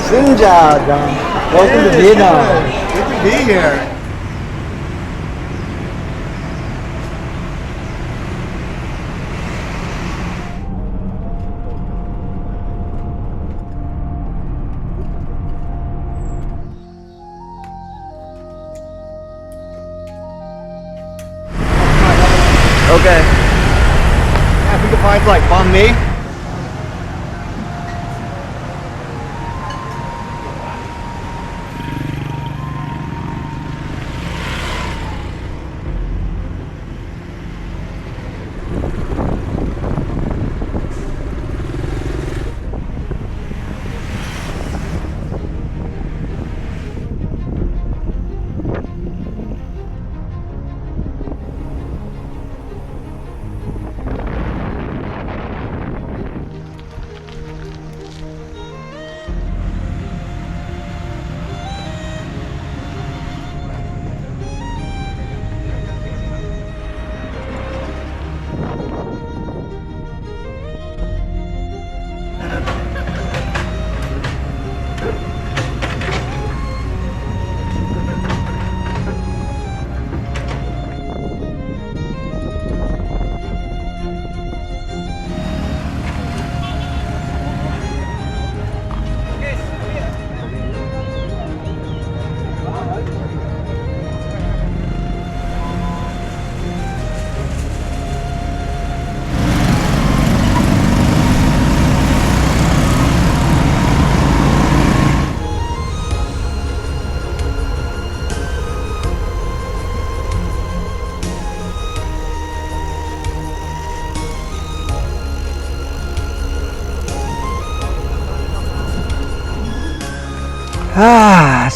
Xin chào, Giang. Welcome to Vietnam. Good to be here. Okay. I think the vibe's like bum me.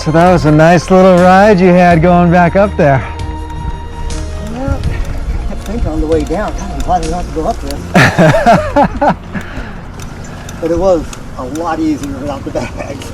So that was a nice little ride you had going back up there. Well, I kept thinking on the way down, God, I'm glad not to go up this. But it was a lot easier without the bags.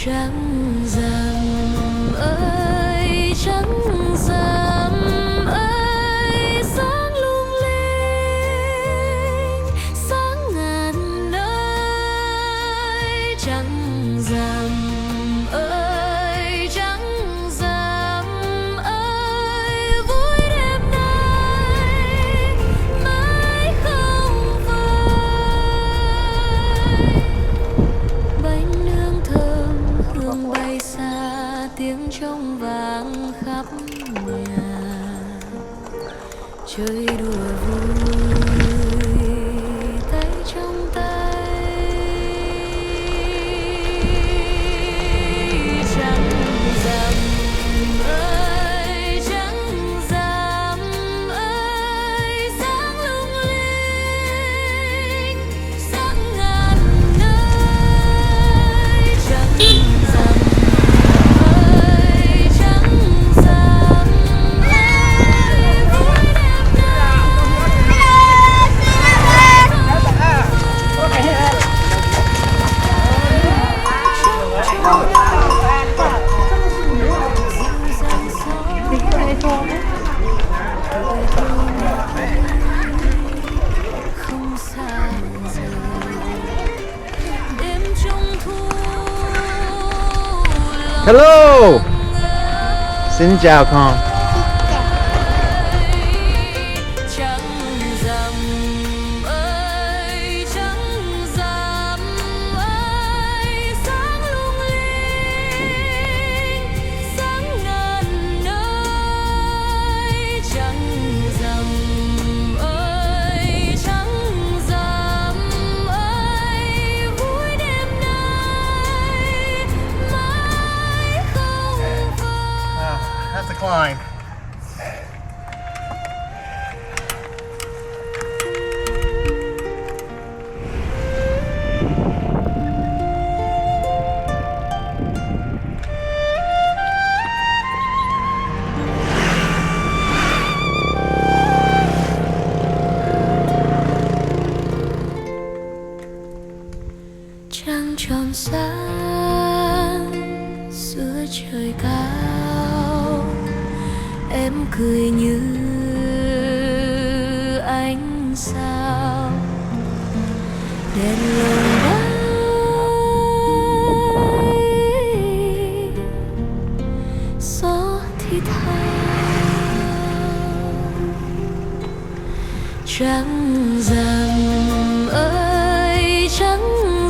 Trăng rằm ơi, trăng rằm ơi, sáng lung linh, sáng ngàn nơi. Trăng rằm ơi, trăng rằm ơi, vui đêm nay mãi không phai. Bánh nướng thơm hương bay xa, tiếng trống vang khắp chơi đùa vui tay trong tay, trăng rằm ơi trăng rằm ơi sáng lung linh sáng ngàn nơi, trăng rằm ơi trăng rằm ơi vui đẹp không xa rời đêm trung thu. Hello. Xin chào con. Trăng rằm ơi trăng rằm ơi sáng lung linh sáng ngàn nơi, trăng rằm ơi trăng rằm ơi vui đêm nay mãi không phai. That's a climb. Trăng tròn sáng giữa trời cao, em cười như ánh sao, đèn lồng bay gió thì thao, trăng rằm ơi trăng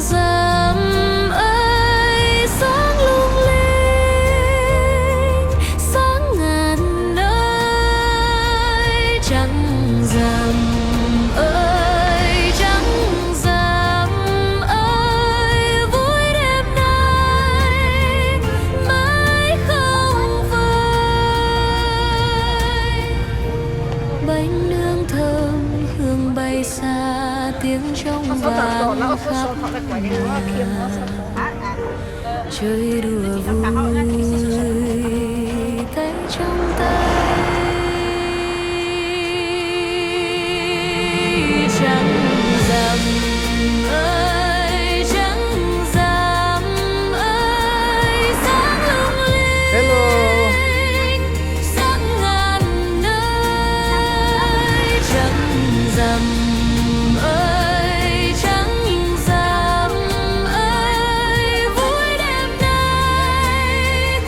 rằm ơi sáng lung linh sáng ngàn nơi, trăng rằm ơi trăng rằm ơi vui đêm nay mãi không phai. Bánh nướng thơm hương bay xa tiếng trong vàng khắp nhà, chơi đùa vui tay trong tay, trăng rằm ơi trăng rằm ơi sáng lung linh Hello. sáng ngàn nơi, trăng rằm ơi trăng rằm ơi vui đêm nay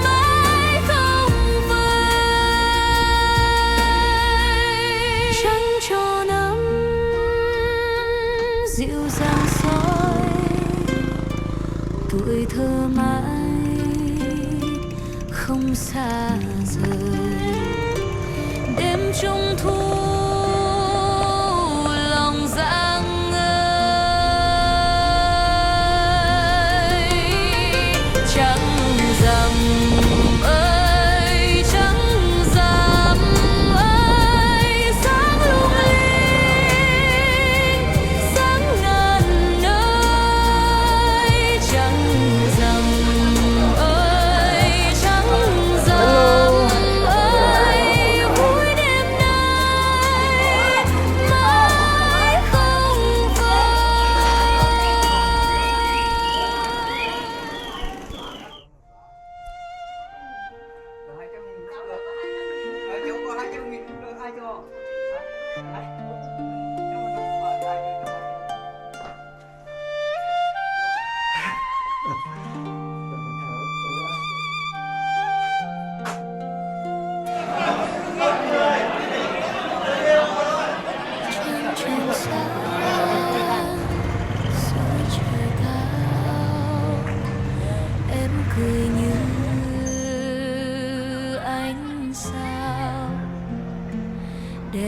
mãi không phai, trăng cho nắng dịu dàng soi tuổi thơ mãi không xa rời, đêm trung thu lòng Giang ơi, trăng rằm ơi trăng rằm ơi sáng lung linh sáng ngàn nơi, trăng rằm ơi trăng rằm ơi vui đêm nay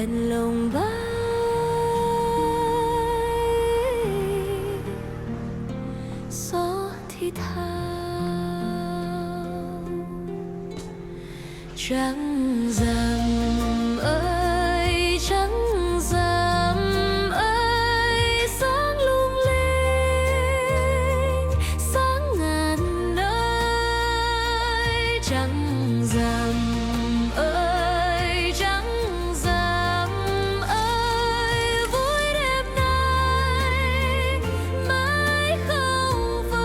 đèn lồng bay gió thì thào trăng rằm ơi trăng rằm ơi sáng lung linh sáng ngàn nơi trăng rằm ơi trăng rằm ơi vui đêm nay mãi không phai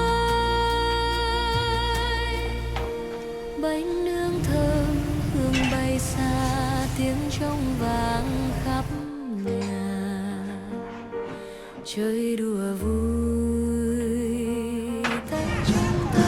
bánh nướng thơm hương bay xa tiếng trống vang khắp nhà chơi đùa vui tay trong tay.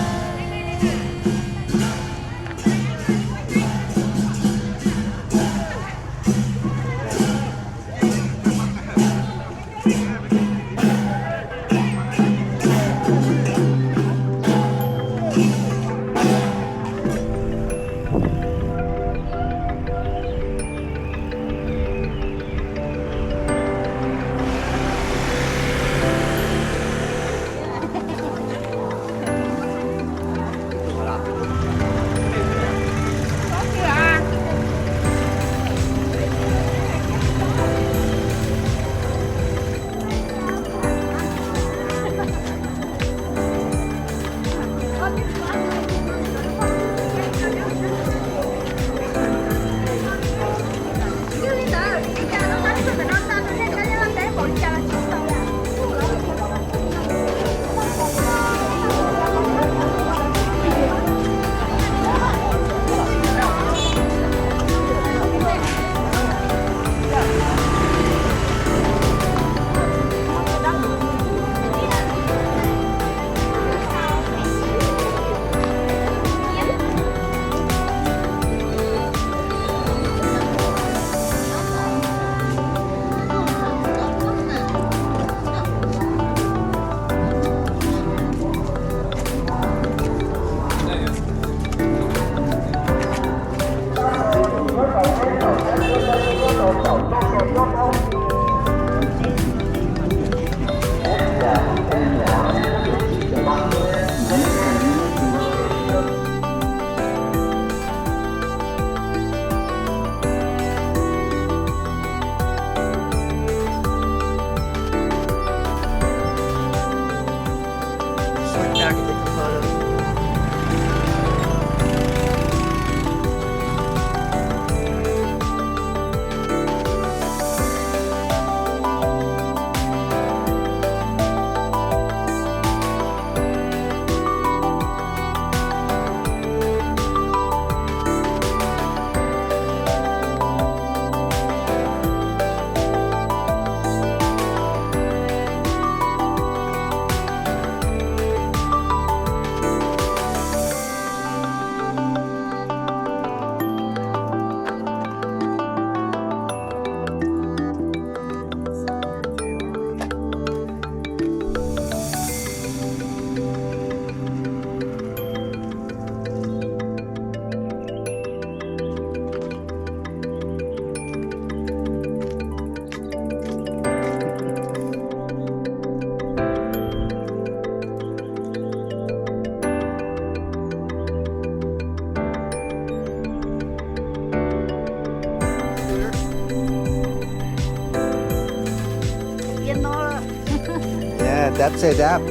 Yeah, that's it up.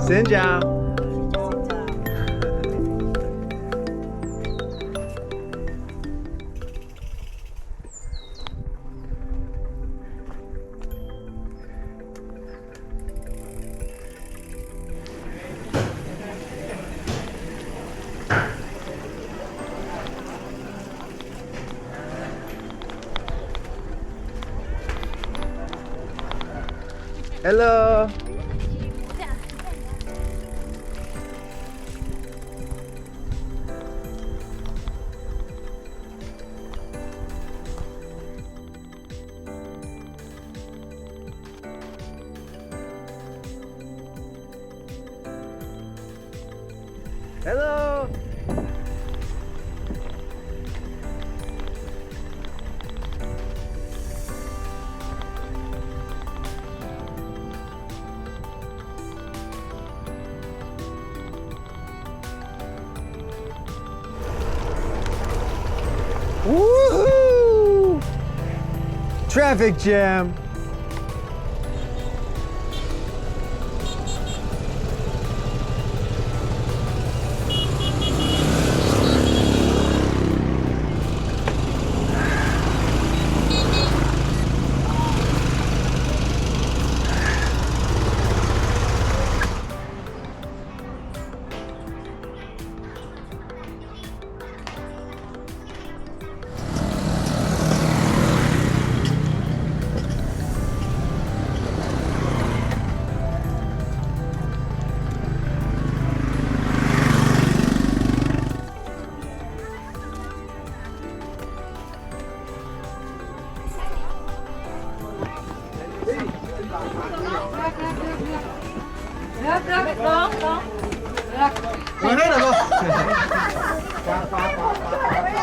Xin chào. Hello. Hello. Woohoo! Traffic jam. Rồi hết rồi cô.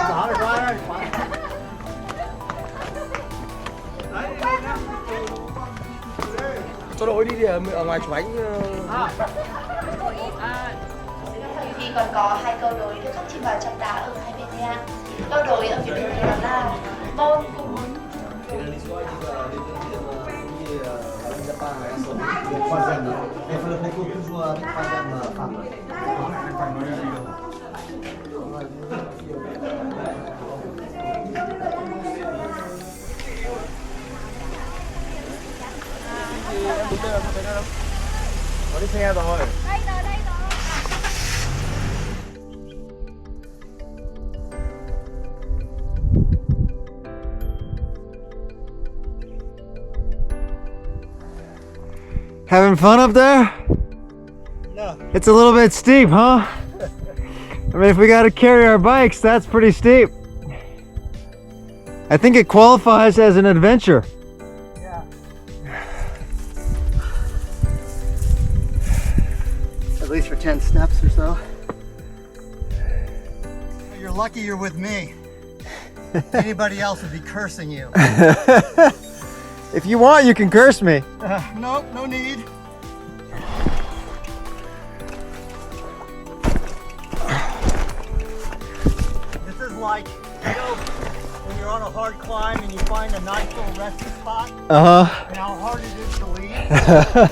Bỏ rồi qua đây. Cho đội đi ở ngoài chụp ảnh. Thì còn có hai câu đối được khắc chìm vào trong đá ở hai bên nha. Câu đối ở phía bên này là môn cùng Có đi xe rồi. Having fun up there? No. It's a little bit steep, huh? I mean, if we gotta carry our bikes, that's pretty steep. I think it qualifies as an adventure. Yeah. At least for 10 steps or so. You're lucky you're with me. Anybody else would be cursing you. If you want, you can curse me. No, no need. This is like, you know, when you're on a hard climb and you find a nice little resting spot, Uh-huh. and how hard it is to leave.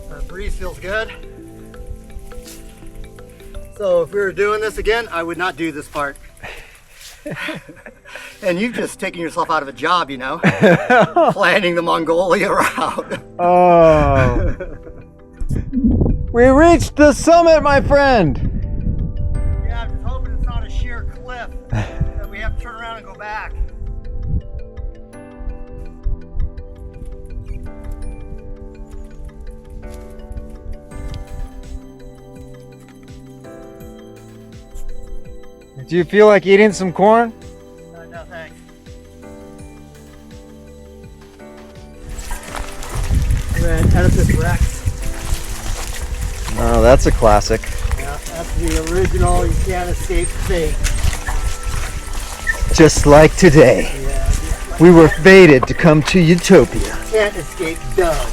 The breeze feels good. So if we were doing this again, I would not do this part. And you've just taken yourself out of a job, you know, planning the Mongolia route. Oh. We reached the summit, my friend. Yeah, I'm just hoping it's not a sheer cliff that we have to turn around and go back. Do you feel like eating some corn? No thanks. We're at Oedipus Rex. Oh, that's a classic. Yeah, that's the original, you can't escape fate. Just like today, Yeah, we were fated to come to Utopia. can't escape Doug.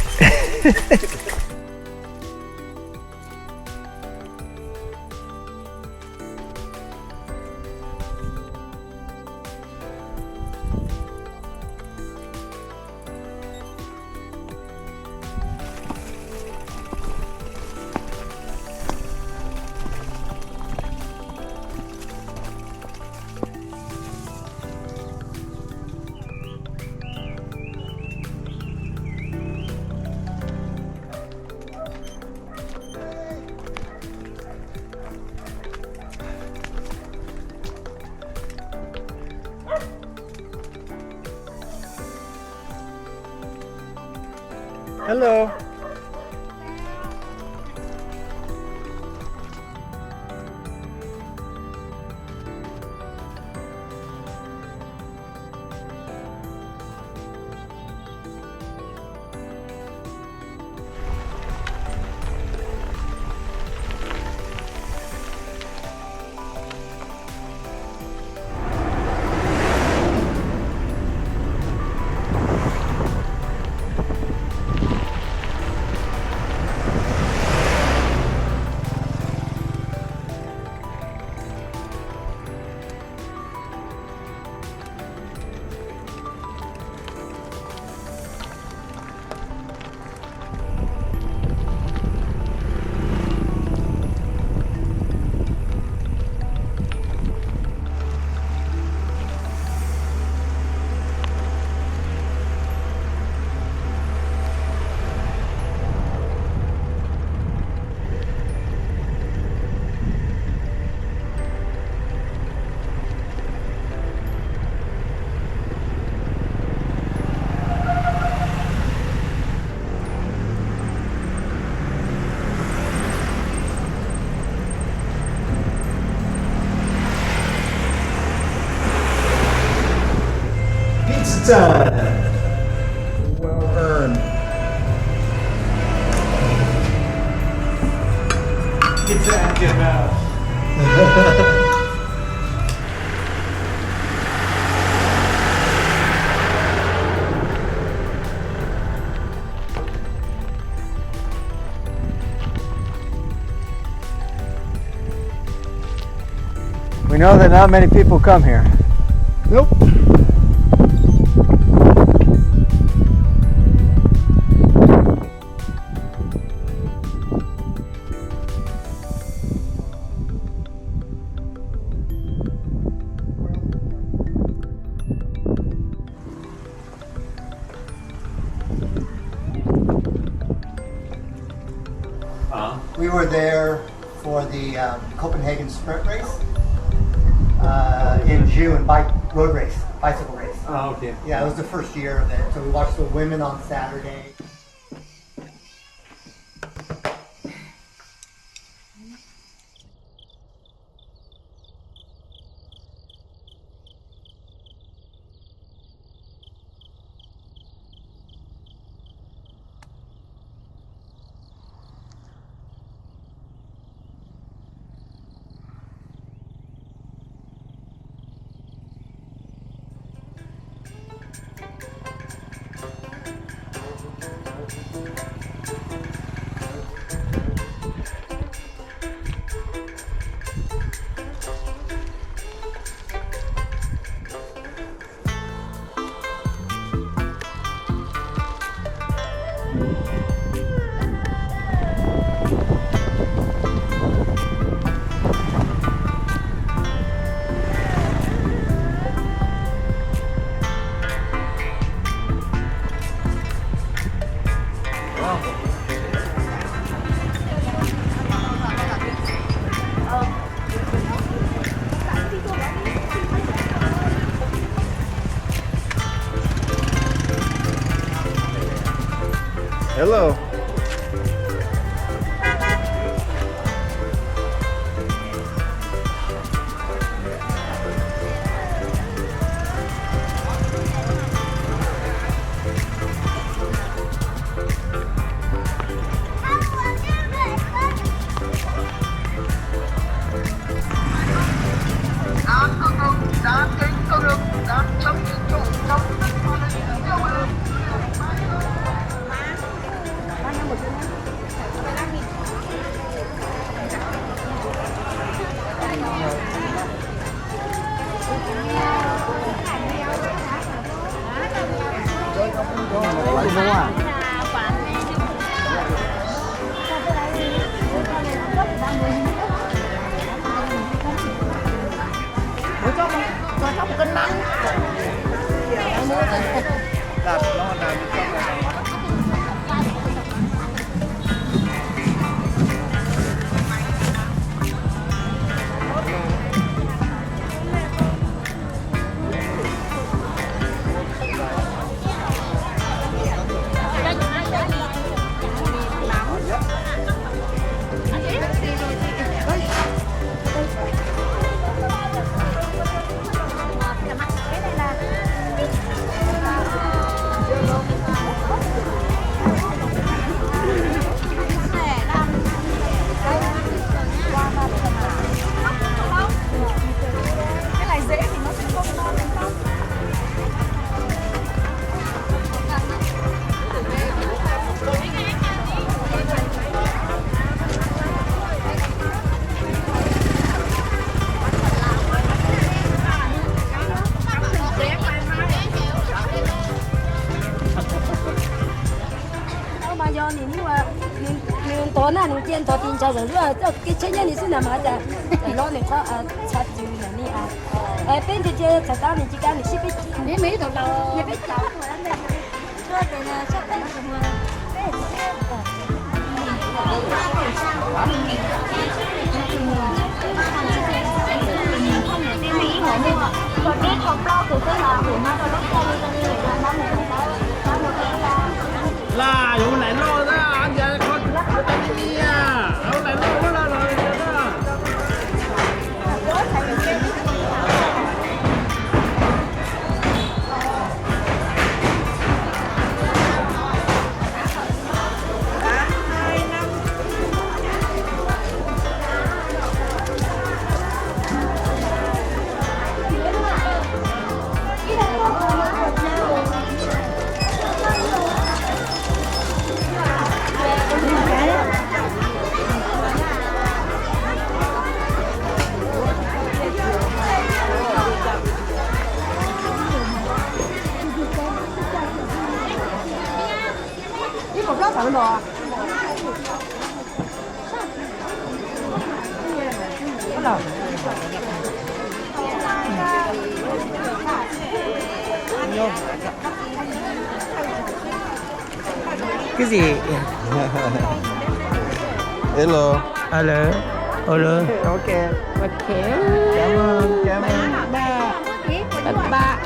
Hello. Time. Well earned. Get that, get out. We know that not many people come here. Nope. We were there for the Copenhagen sprint race in June, bicycle race. Oh, okay. Yeah, it was the first year of it. So we watched the women on Saturday. Hello. 那你见头顶桥上说这给前年你是哪么的？老年他查住那里啊，边这些才当年之间你是被你没头了，你被找出来的，说的呢，说的什么？còn biết không lo thì cái là hủy nó lúc ra đi là nó mình là vụ này lo đó anh giờ con đi à vụ này lo đó rồi đó Cái gì? Hello. Alo. Alo. Ok. Ok. Cảm ơn, cảm ơn. Ba.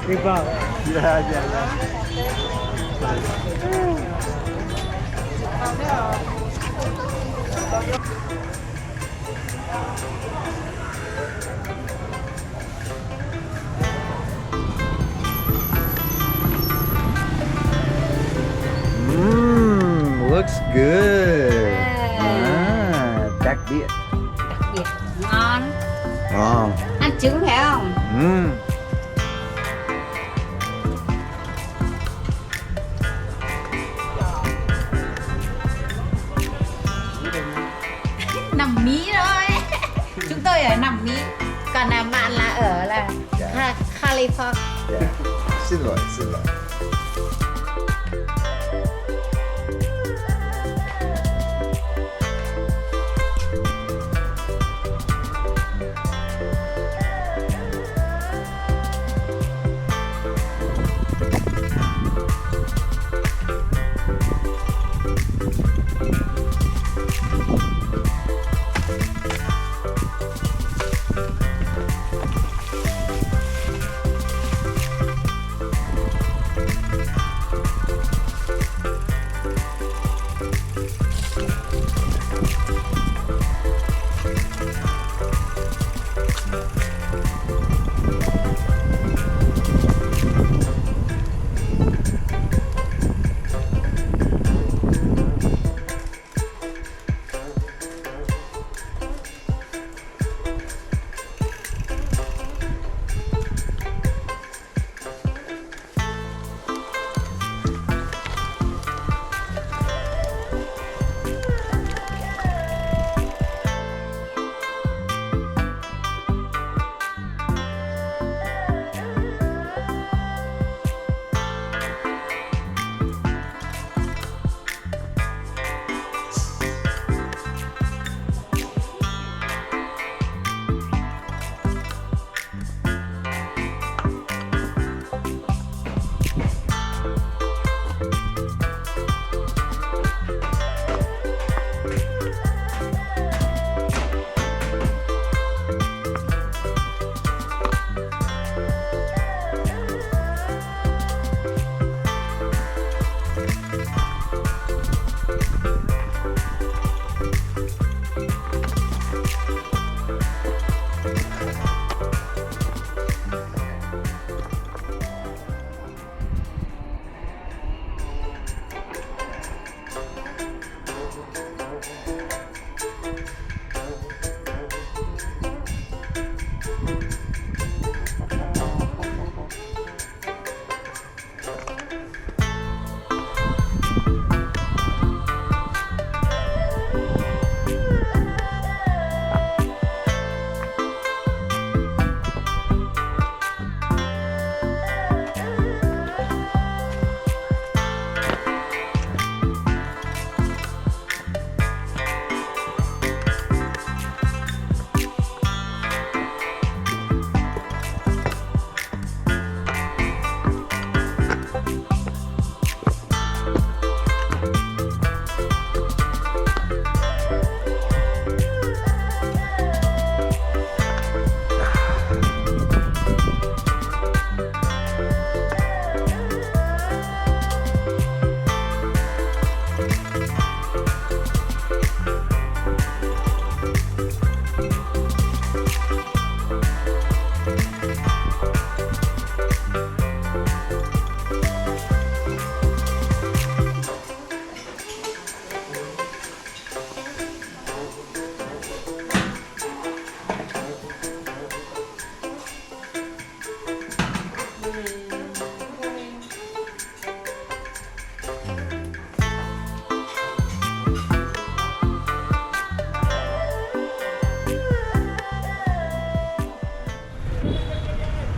Đi vào. Dạ, dạ, dạ. Looks good. Đặc biệt. Ngon. Ngon. Ăn trứng phải không? Nằm Mỹ thôi. Chúng tôi ở nằm Mỹ, còn là bạn là ở là California. Yeah. Xin lỗi, xin lỗi.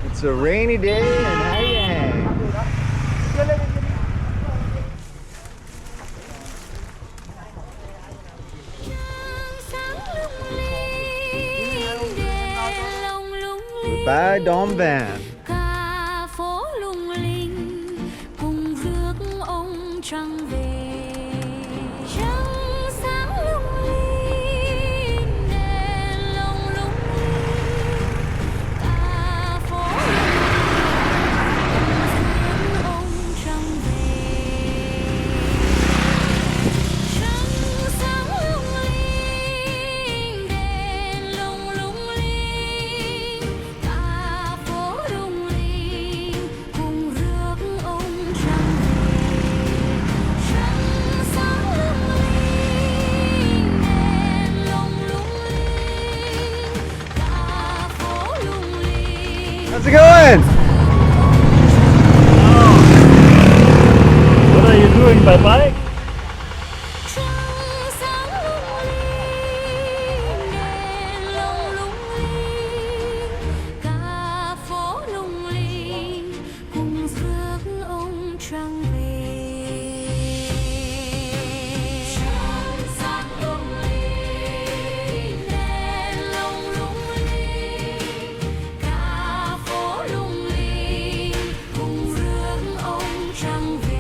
It's a rainy day in Giang. Goodbye, Dom Van. Cả phố lung linh cùng rước ông trăng về. Trăng sáng lung linh, đèn lồng lung linh. Cả phố lung linh cùng rước ông trăng về. Trăng sáng lung linh, đèn lồng lung linh. Cả phố lung linh cùng rước ông trăng về. Trăng sáng lung linh, đèn lồng lung linh. Cả phố lung linh. How's it going? What are you doing by bike? Trăng sáng lung linh, đèn lồng lung linh. Cả phố lung linh cùng rước ông trăng về. Trăng sáng lung linh, đèn lồng lung linh. Cả phố lung linh cùng rước ông trăng về.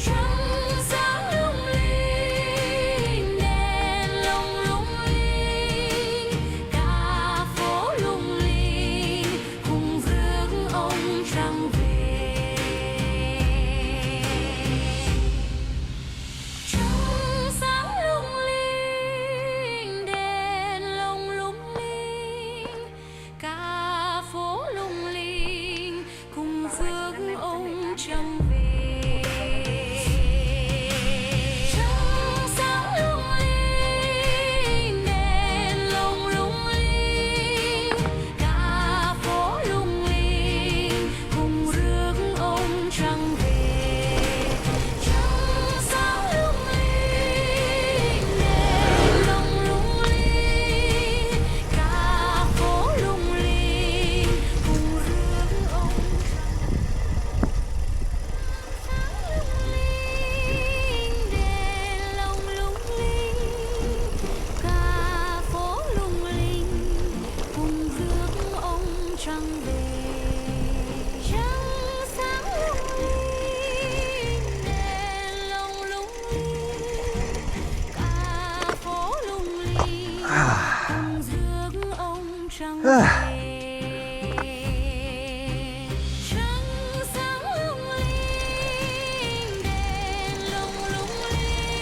Trăng sáng lung linh, đèn lồng lung linh. Cả phố lung linh cùng rước ông trăng về. Trăng sáng lung linh, đèn lồng lung linh. Cả phố lung linh cùng rước ông trăng về. Trăng sáng lung linh, đèn lồng lung linh. Cả phố lung linh cùng rước ông trăng về. Trăng sáng lung linh, đèn lồng lung linh. Cả phố lung linh cùng rước ông đèn lồng lung linh. Cả phố lung linh cùng rước ông trăng về. Trăng sáng lung linh, đèn lồng lung linh. Cả phố lung linh cùng rước ông trăng về. Trăng sáng lung linh, đèn lồng lung linh.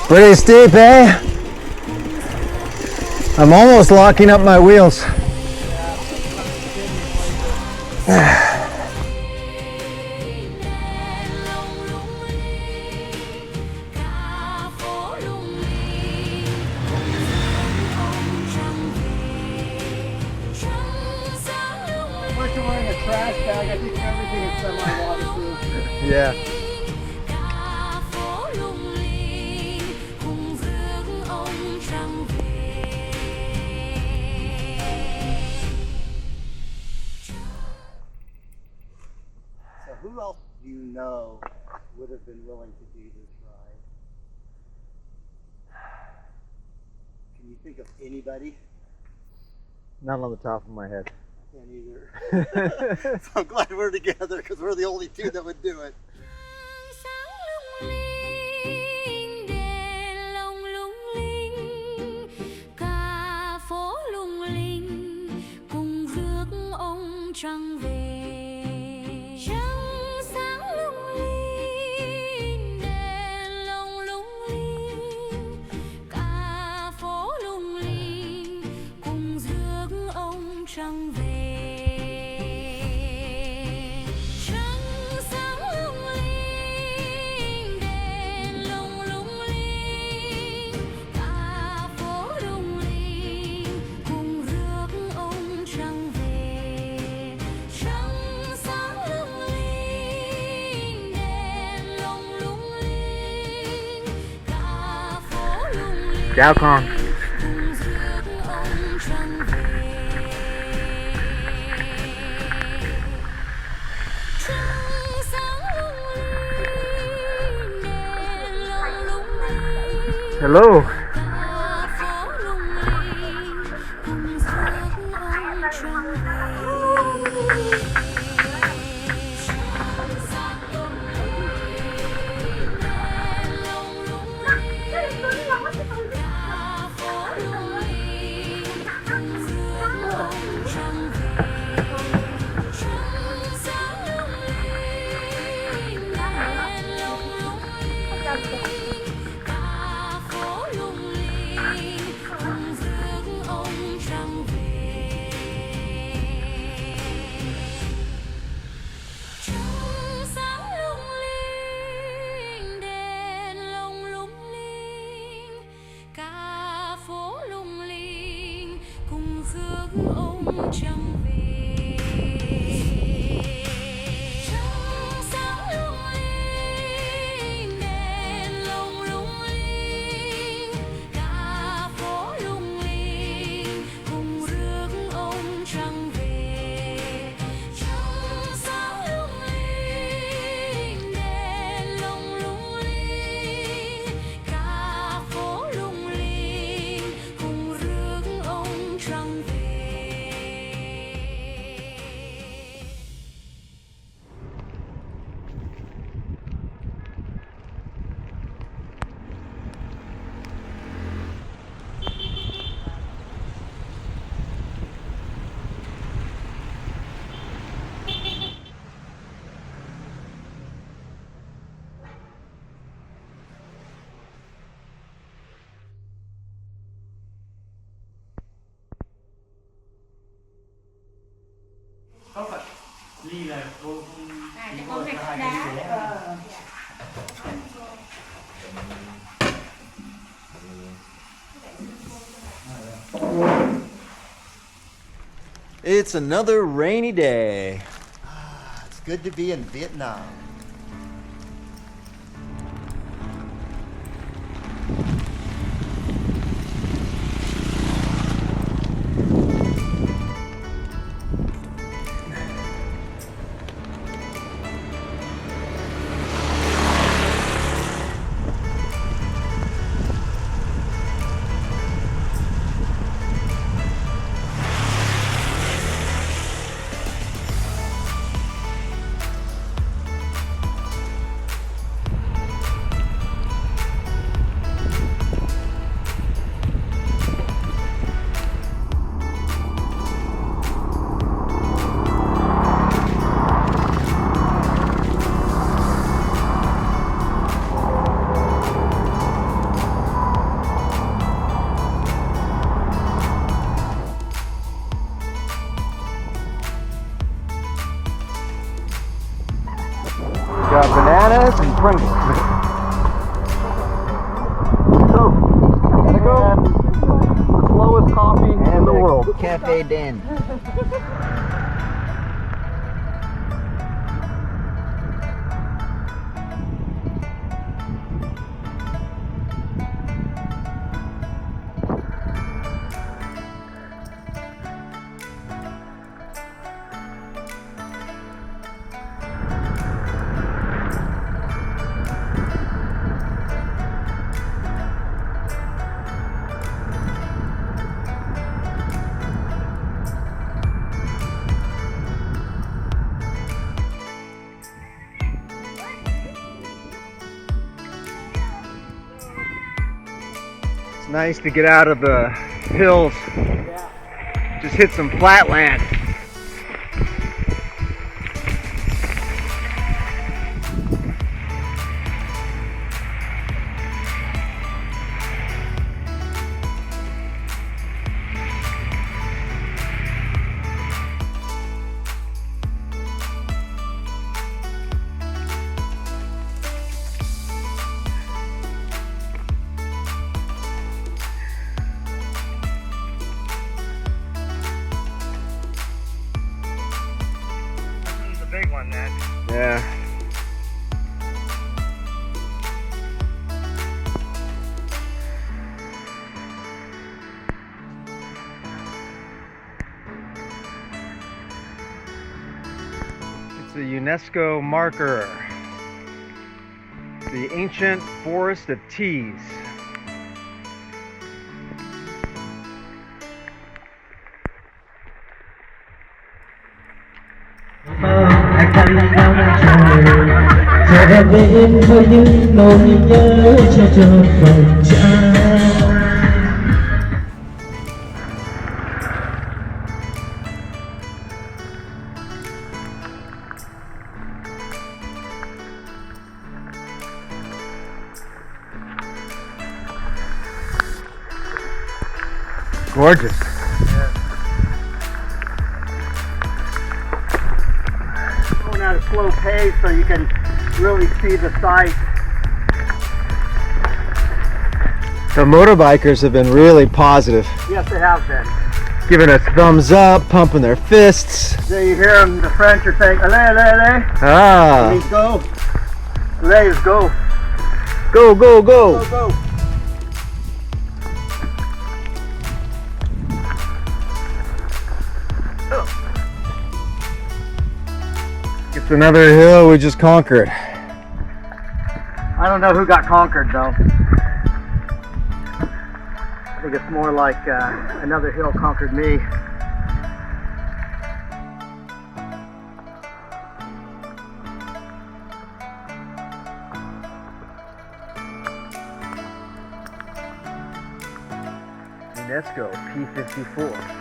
Pretty steep, eh? I'm almost locking up my wheels. Like you're wearing a trash bag, I think everything is semi-waterproof. Yeah. So who else do you know would have been willing to do this ride? Can you think of anybody? Not on the top of my head. Can't either. So I'm glad we're together because we're the only two that would do it. Trăng về trăng sáng lung linh đèn lồng lung linh cả phố lung linh cùng rước ông trăng về trăng sáng lung linh đèn lồng lung linh cả phố lung linh cùng rước ông trăng về. Chào con. Hello. Ly là cô cho con hay cắt đá. It's another rainy day. It's good to be in Vietnam. Gotta go. The slowest coffee in the world. Cafe Den. It's nice to get out of the hills. Just hit some flat land. Big one, then. Yeah. It's a UNESCO marker. The ancient forest of teas. Giờ em đến với những nỗi nhớ cho vòng trái. Gorgeous. Going at a slow pace so you can really see the sights. The motorbikers have been really positive, Yes, they have been. giving us thumbs up, pumping their fists. There you hear them, the French are saying, allez, allez, allez. Ah, Means go. Allez is go. go, go, go. Go, go. It's another hill we just conquered. I don't know who got conquered though. I think it's more like another hill conquered me. UNESCO P54.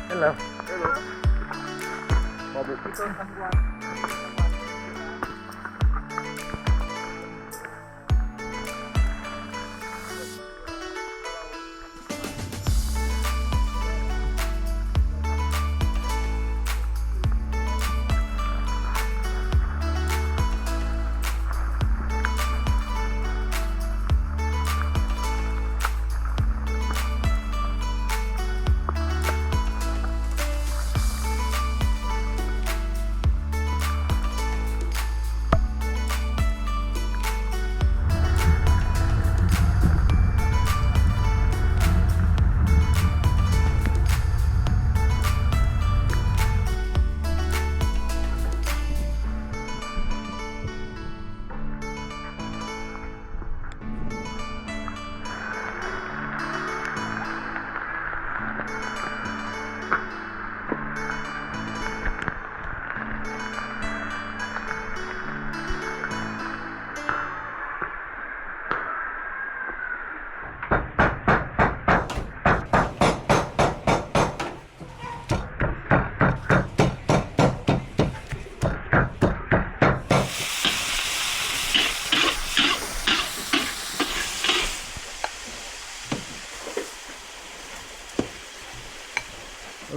Hello.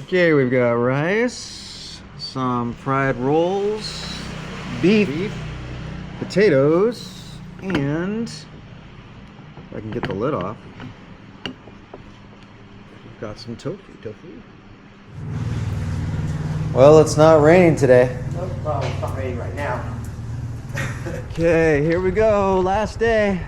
Okay, we've got rice, some fried rolls, beef, potatoes, and if I can get the lid off, we've got some tofu. Well, it's not raining today. Nope, well, it's not raining right now. Okay, here we go, last day.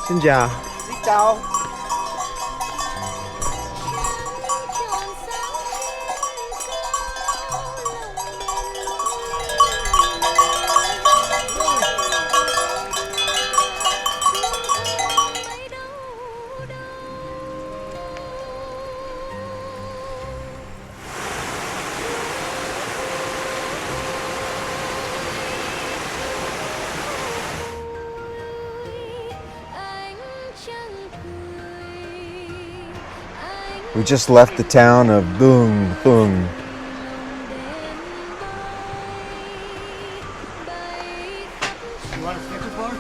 Xin chào. Xin chào. We just left the town of Bung Bung. You want a Snickers bar?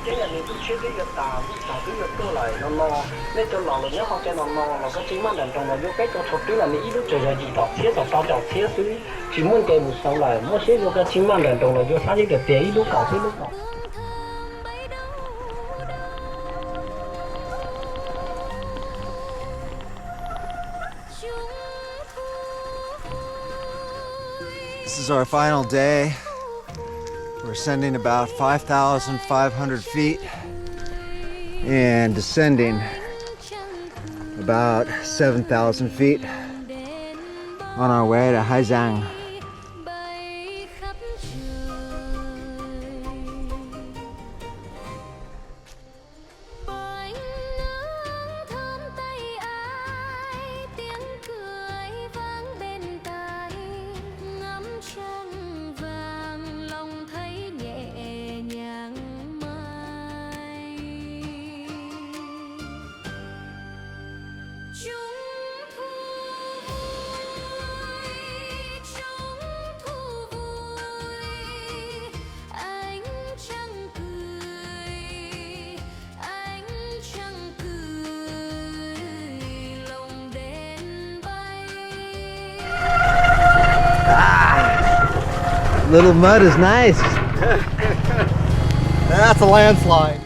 cái nhà này tôi chưa cái việc tàu cái việc cơ lại nó nên tôi lòng nhớ họ cái nó có chính mà đàn trong là vô cách có thuộc cái là mỹ lúc trời giờ gì đọc thiết đọc tao đọc thiết chứ chỉ muốn cái một sau lại mua xếp vô cái chính mà đàn trong là vô sao cái tế lúc cỏ thế lúc cỏ. This is our final day. We're ascending about 5,500 feet and descending about 7,000 feet on our way to Giang. Little mud is nice. That's a landslide.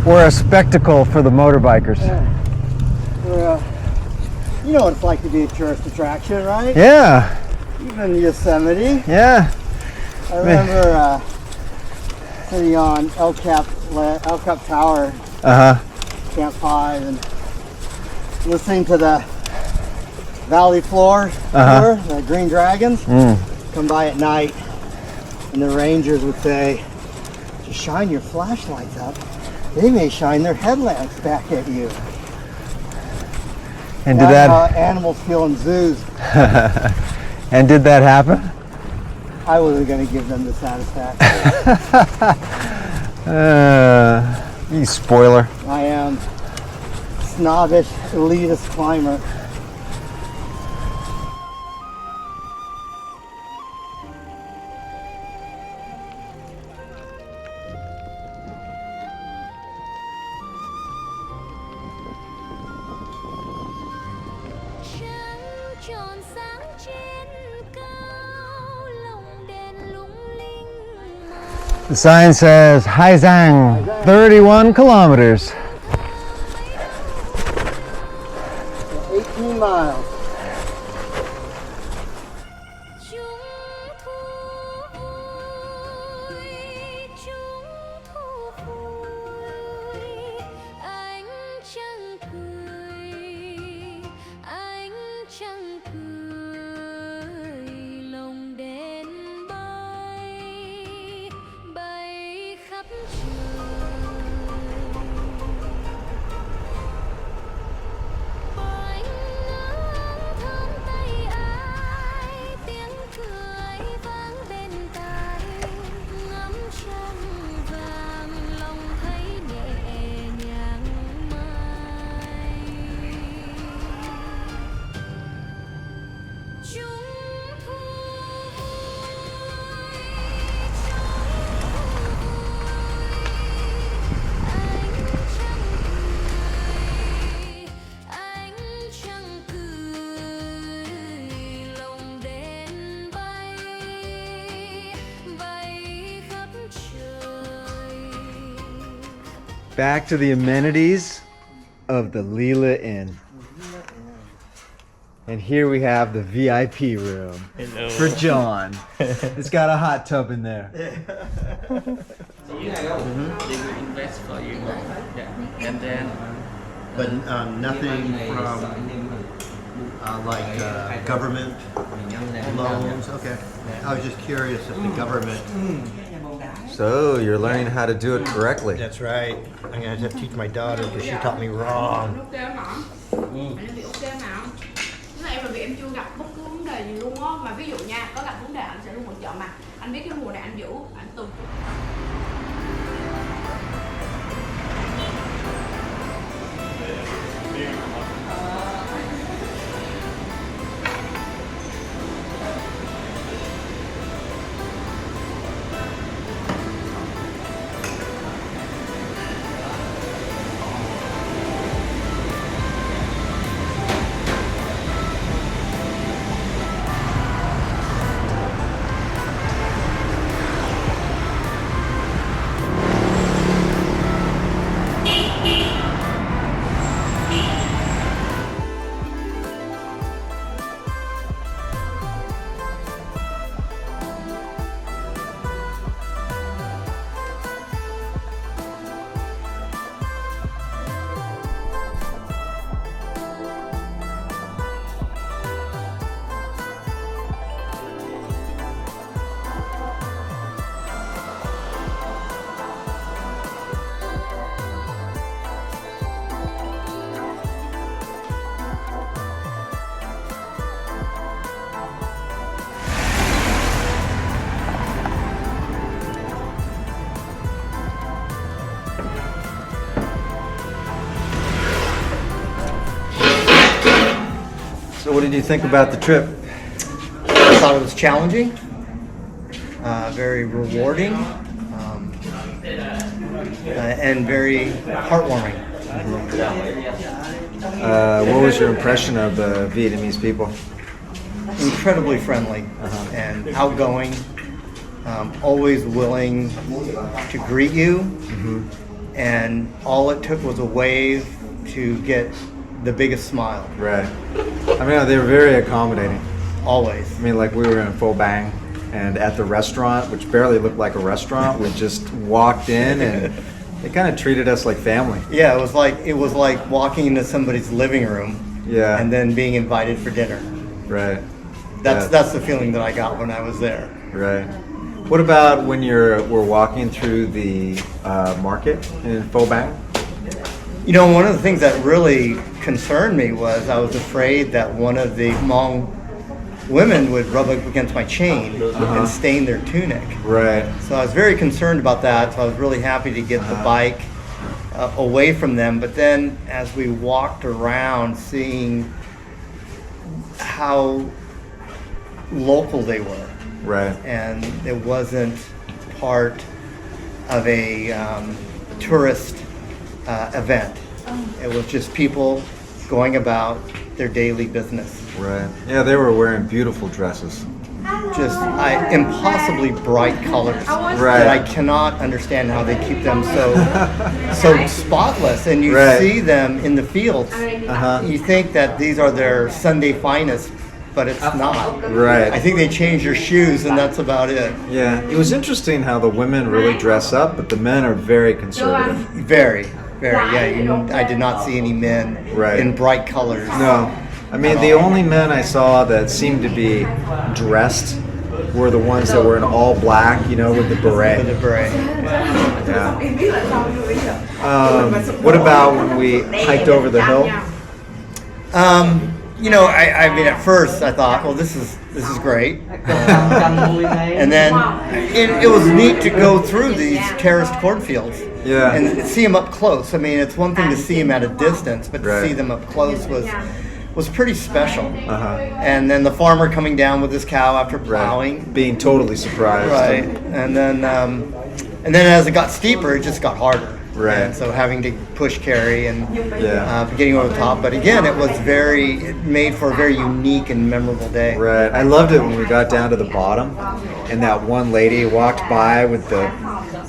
We're a spectacle for the motorbikers. You know what it's like to be a tourist attraction, right? Yeah. Even Yosemite. Yeah. I remember sitting on El Cap Tower, Camp 5, and listening to the Valley Floor tour, the Green Dragons, come by at night, and the rangers would say, just shine your flashlights up. They may shine their headlamps back at you. And That's did that how animals feel in zoos. And did that happen? I wasn't going to give them the satisfaction. You spoiler. I am snobbish, elitist climber. The sign says Giang, 31 kilometers. 18 miles. Back to the amenities of the Lila Inn. And here we have the VIP room for John. It's got a hot tub in there. They will invest for you. Yeah. And then But nothing from government loans. Okay. I was just curious if the government. So you're learning how to do it correctly. That's right. I'm gonna have to teach my daughter because she taught me wrong. Ok mà. Anh bị ok mà. Thế này bởi vì em chưa gặp bất cứ vấn đề gì luôn á. Mà ví dụ nha, có gặp vấn đề anh sẽ luôn hỗ trợ mà. Anh biết cái mùa này anh giữ, anh từng. So what did you think about the trip? I thought it was challenging, very rewarding, and very heartwarming. What was your impression of the Vietnamese people? Incredibly friendly and outgoing, always willing to greet you, and all it took was a wave to get the biggest smile. Right. I mean, they were very accommodating. Always. I mean, like we were in Pho Bang, and at the restaurant, which barely looked like a restaurant, we just walked in and they kind of treated us like family. Yeah, it was like walking into somebody's living room. Yeah. And then being invited for dinner. Right. That's the feeling that I got when I was there. Right. What about when we're walking through the market in Pho Bang? You know, one of the things that really concerned me was I was afraid that one of the Hmong women would rub up against my chain and stain their tunic. Right. So I was very concerned about that. So I was really happy to get the bike away from them. But then as we walked around, seeing how local they were. Right. And it wasn't part of a tourist event. It was just people going about their daily business. Right. Yeah, they were wearing beautiful dresses. Just impossibly bright colors. Right. That I cannot understand how they keep them so spotless. And you see them in the fields. You think that these are their Sunday finest, but it's not. Right. I think they change their shoes and that's about it. Yeah. It was interesting how the women really dress up, but the men are very conservative. Very. Yeah, I did not see any men in bright colors. No. I mean, the only men I saw that seemed to be dressed were the ones that were in all black, you know, with the beret. With the beret. Yeah. What about when we hiked over the hill? You know, I mean, at first I thought, well, this is great, and then it was neat to go through these terraced cornfields, and see them up close. I mean, it's one thing to see them at a distance, but to see them up close was pretty special. And then the farmer coming down with his cow after plowing, being totally surprised. Right, and then as it got steeper, it just got harder. Right. And so having to push carry and getting over the top. But again, it made for a very unique and memorable day. Right. I loved it when we got down to the bottom and that one lady walked by with the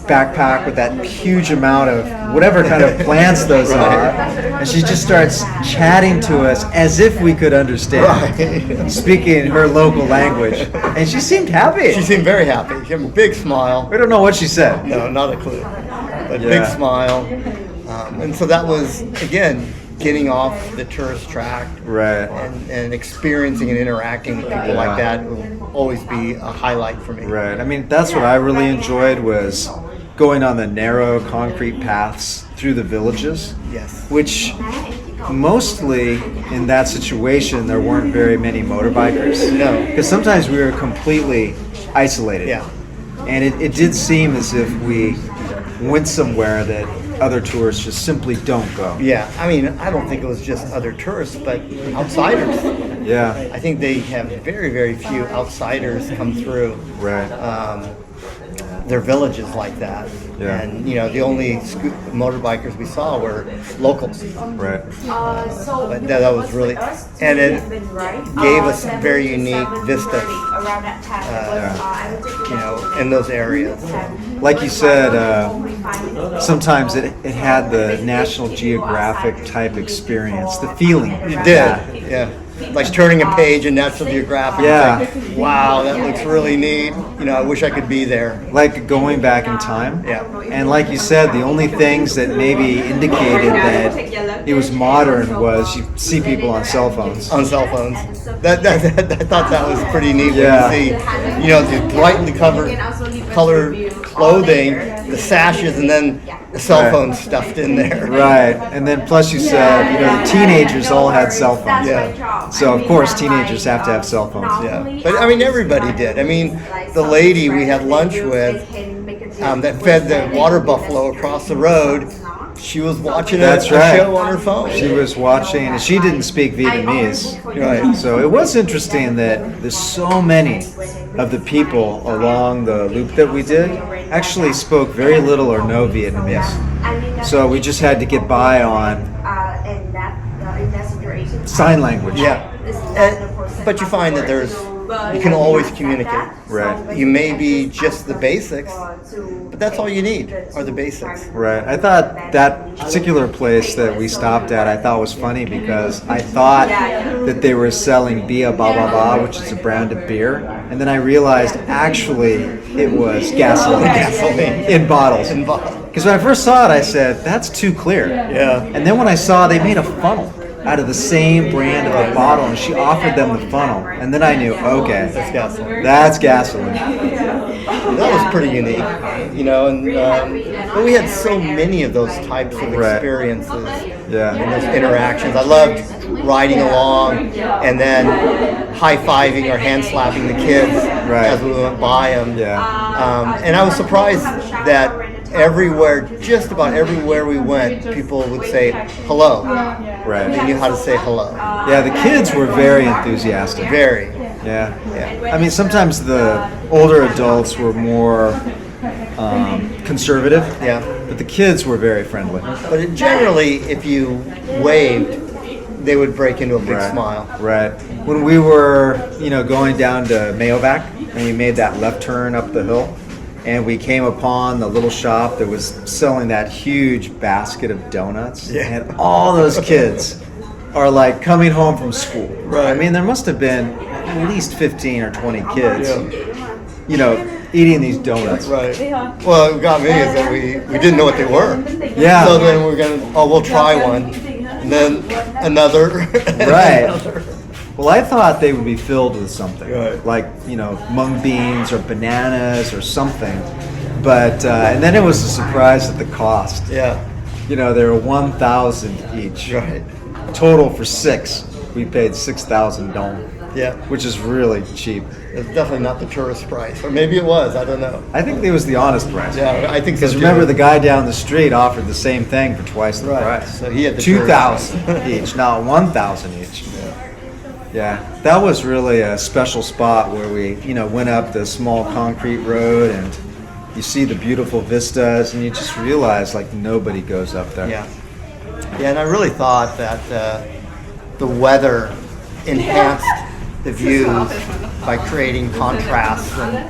backpack with that huge amount of whatever kind of plants those are. And she just starts chatting to us as if we could understand, speaking her local language. And she seemed happy. She seemed very happy. She had a big smile. We don't know what she said. No, not a clue. But big smile. And so that was, again, getting off the tourist track. Right. And experiencing and interacting with people like that will always be a highlight for me. Right. I mean, that's what I really enjoyed was going on the narrow concrete paths through the villages. Yes. Which mostly in that situation there weren't very many motorbikers. No. Because sometimes we were completely isolated. Yeah. And it did seem as if we went somewhere that other tourists just simply don't go. Yeah, I mean, I don't think it was just other tourists, but outsiders. Yeah. I think they have very, very few outsiders come through. Right. Their villages like that. Yeah. And, you know, the only motorbikers we saw were locals. Right. But that was really, and it gave us very unique vistas, you know, in those areas. Like you said, sometimes it had the National Geographic type experience, the feeling. It did, yeah. Like turning a page in National Geographic. Yeah. And think, wow, that looks really neat. You know, I wish I could be there. Like going back in time. Yeah. And like you said, the only things that maybe indicated that it was modern was you see people on cell phones. On cell phones. I thought that was pretty neat when you see, you know, the brightly colored clothing, the sashes, and then the cell phone stuffed in there. Right. And then plus you said, you know, the teenagers all had cell phones. Yeah. So of course teenagers have to have cell phones. Yeah. But I mean, everybody did. I mean, the lady we had lunch with that fed the water buffalo across the road, she was watching a show on her phone. She was watching, and she didn't speak Vietnamese. Right. So it was interesting that there's so many of the people along the loop that we did actually spoke very little or no Vietnamese. So we just had to get by on sign language. Yeah. But you find that there's you can always communicate. Right. You may be just the basics, but that's all you need are the basics. Right. I thought that particular place that we stopped at, I thought was funny because I thought that they were selling Bia Ba Ba Ba, which is a brand of beer, and then I realized actually it was gasoline in bottles. Because when I first saw it, I said, that's too clear. Yeah. And then when I saw they made a funnel out of the same brand of a bottle, and she offered them the funnel, and then I knew, okay, That's gasoline. that's gasoline. That was pretty unique, you know, and but we had so many of those types of Right. experiences Yeah. and those interactions. I loved riding along and then high-fiving or hand-slapping the kids Right. as we went by them. Yeah. And I was surprised that everywhere, just about everywhere we went, people would say hello. Right. They knew how to say hello. Yeah, the kids were very enthusiastic. Very. Yeah. I mean, sometimes the older adults were more conservative. Yeah. But the kids were very friendly. But generally, if you waved, they would break into a big Right. smile. Right. When we were, going down to Mayovac, and we made that left turn up the hill, and we came upon the little shop that was selling that huge basket of donuts, Yeah. and all those kids are like coming home from school. Right. I mean, there must have been at least 15 or 20 kids, Yeah. eating these donuts. Right. Well, what got me is that we didn't know what they were. Yeah. So then we'll try one, and then another. and Right. another. Well, I thought they would be filled with something, Right. like mung beans or bananas or something. But and then it was a surprise at the cost. Yeah. They were 1,000 each. Right. Total for 6, we paid 6,000 dong, Yeah. which is really cheap. It's definitely not the tourist price, or maybe it was. I don't know. I think it was the honest price. Yeah, I think so. Because remember, the guy down the street offered the same thing for twice the Right. price. So he had the 2,000 each, not 1,000 each. Yeah, that was really a special spot where we, went up the small concrete road and you see the beautiful vistas and you just realize like nobody goes up there. Yeah. Yeah, and I really thought that the weather enhanced the views by creating contrasts and,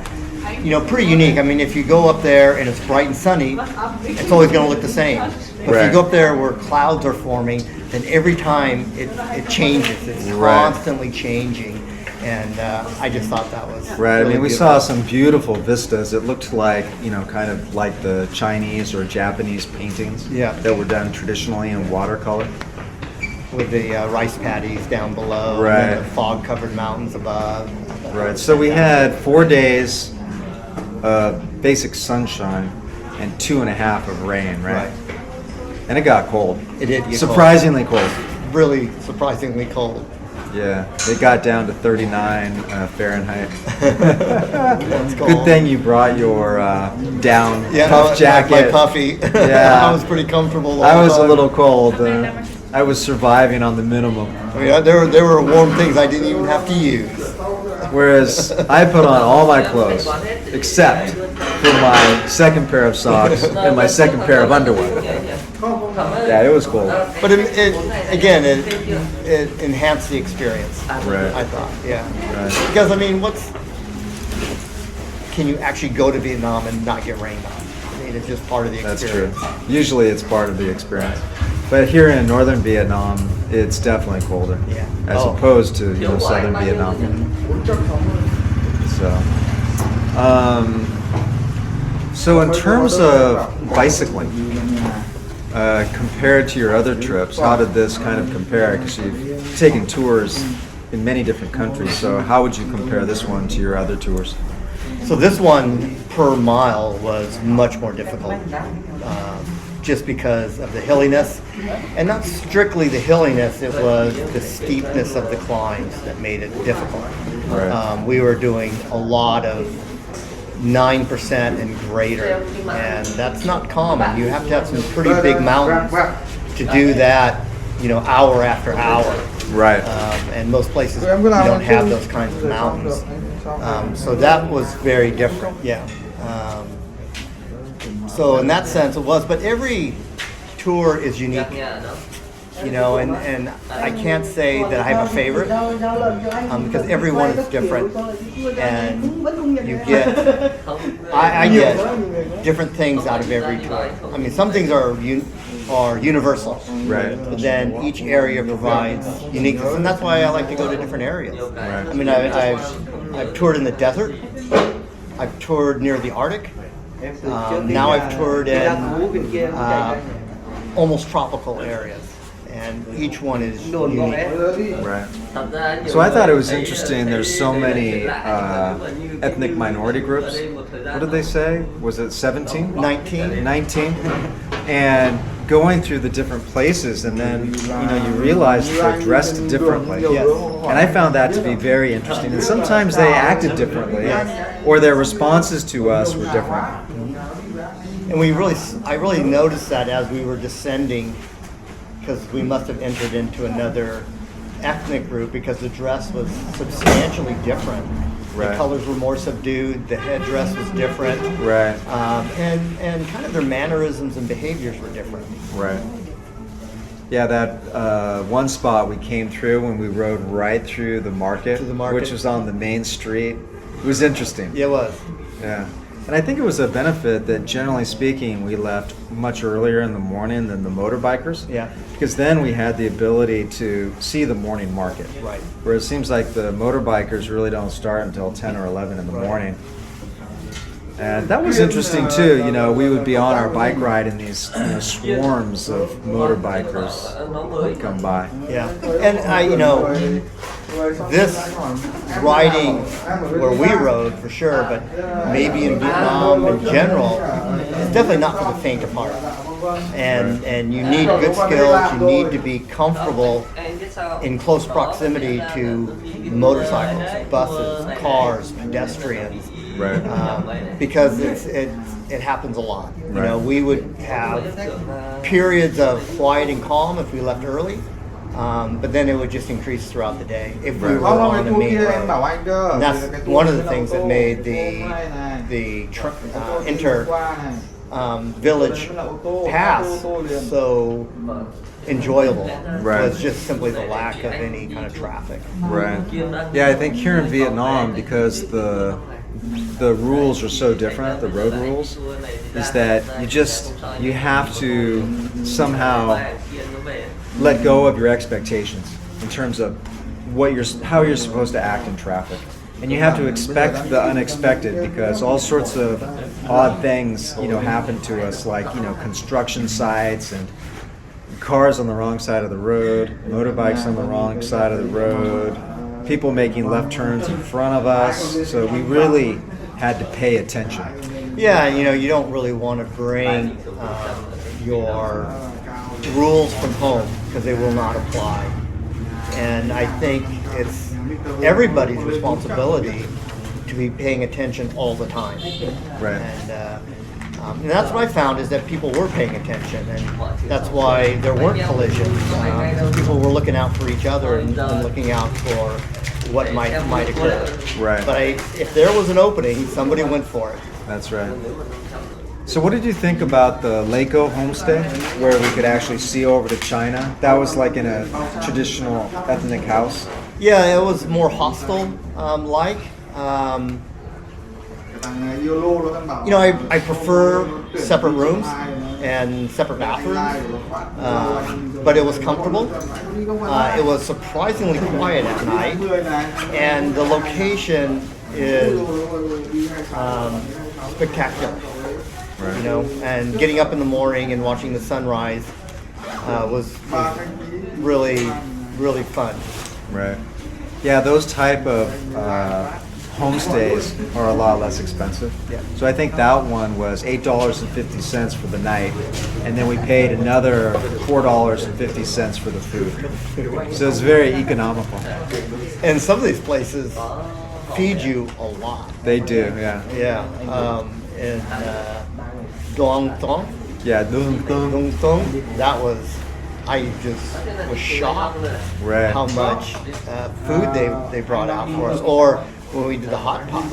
pretty unique. I mean, if you go up there and it's bright and sunny, it's always going to look the same. But if Right. you go up there where clouds are forming, then every time it changes. It's Right. constantly changing. And I just thought that was Right. really we beautiful. saw some beautiful vistas. It looked like, kind of like the Chinese or Japanese paintings Yeah. that were done traditionally in watercolor. With the rice paddies down below, Right. and then the fog-covered mountains above. Right. So we had 4 days of basic sunshine and 2.5 of rain, right? And it got cold. It did get Surprisingly cold. Really surprisingly cold. Yeah, it got down to 39 Fahrenheit. That's cold. Good thing you brought your down Yeah, puff jacket. my puffy. Yeah. I was pretty comfortable. the I whole was a time. little cold. I was surviving on the minimum. I mean, there were warm things I didn't even have to use. Whereas I put on all my clothes except for my second pair of socks and my second pair of underwear. Yeah, it was cold. But it enhanced the experience. Right. I thought, yeah. Right. Because I mean, can you actually go to Vietnam and not get rained on? I mean, it's just part of the That's experience. true. Usually it's part of the experience. But here in northern Vietnam, it's definitely colder. Yeah. As Oh. opposed to southern Vietnam. So in terms of bicycling, compared to your other trips, how did this kind of compare? Because you've taken tours in many different countries, so how would you compare this one to your other tours? So this one per mile was much more difficult, just because of the hilliness, and not strictly the hilliness. It was the steepness of the climbs that made it difficult. Right. We were doing a lot of 9% and greater, and that's not common. You have to have some pretty big mountains to do that, hour after hour. Right. And most places you don't have those kinds of mountains. So that was very different, yeah. So in that sense it was, but every tour is unique. You know, and I can't say that I have a favorite because everyone is different, and you get I get different things out of every tour. I mean, some things are universal, Right. but then each area provides uniqueness, and that's why I like to go to different areas. Right. I mean, I've toured in the desert, I've toured near the Arctic, now I've toured in almost tropical areas. And each one is unique. Right. So I thought it was interesting. There's so many ethnic minority groups. What did they say? Was it 17? 19. 19. And going through the different places, and then you realize they're dressed differently. Yes. And I found that to be very interesting. And sometimes they acted differently, or their responses to us were different. And I really noticed that as we were descending, because we must have entered into another ethnic group because the dress was substantially different. Right. The colors were more subdued, the headdress was different. Right. And kind of their mannerisms and behaviors were different. Right. Yeah, that one spot we came through when we rode right through the market, which was on the main street. It was interesting. Yeah, it was. Yeah. And I think it was a benefit that, generally speaking, we left much earlier in the morning than the motorbikers. Yeah. Because then we had the ability to see the morning market. Right. Where it seems like the motorbikers really don't start until 10 or 11 in the morning. And that was interesting too. We would be on our bike ride and these swarms of motorbikers would come by. Yeah. And this riding where we rode for sure, but maybe in Vietnam in general, it's definitely not for the faint of heart. And you need good skills. You need to be comfortable in close proximity to motorcycles, buses, cars, pedestrians. Right. Because it happens a lot. Right. We would have periods of quiet and calm if we left early. But then it would just increase throughout the day if we were on the main road. And that's one of the things that made the inter village pass so enjoyable. Right. Was just simply the lack of any kind of traffic. Right. Yeah, I think here in Vietnam, because the rules are so different, the road rules, is that you have to somehow let go of your expectations in terms of how you're supposed to act in traffic. And you have to expect the unexpected, because all sorts of odd things, happen to us, like, construction sites and cars on the wrong side of the road, motorbikes on the wrong side of the road, people making left turns in front of us. So we really had to pay attention. Yeah, you don't really want to bring your rules from home because they will not apply. And I think it's everybody's responsibility to be paying attention all the time. Right. And that's what I found, is that people were paying attention, and that's why there weren't collisions. People were looking out for each other and looking out for what might occur. Right. But if there was an opening, somebody went for it. That's right. So what did you think about the Lako homestay, where we could actually see over to China? That was like in a traditional ethnic house? Yeah, it was more hostel like. I prefer separate rooms and separate bathrooms, but it was comfortable. It was surprisingly quiet at night, and the location is spectacular. Right. And getting up in the morning and watching the sunrise was really, really fun. Right. Yeah, those type of homestays are a lot less expensive. Yeah. So I think that one was $8.50 for the night, and then we paid another $4.50 for the food. So it's very economical. And some of these places feed you a lot. They do, yeah. Yeah. In Duong Thong. Yeah, Duong Thong. That was, I just was shocked Right. how much food they brought out for us. Or when we did the hot pot.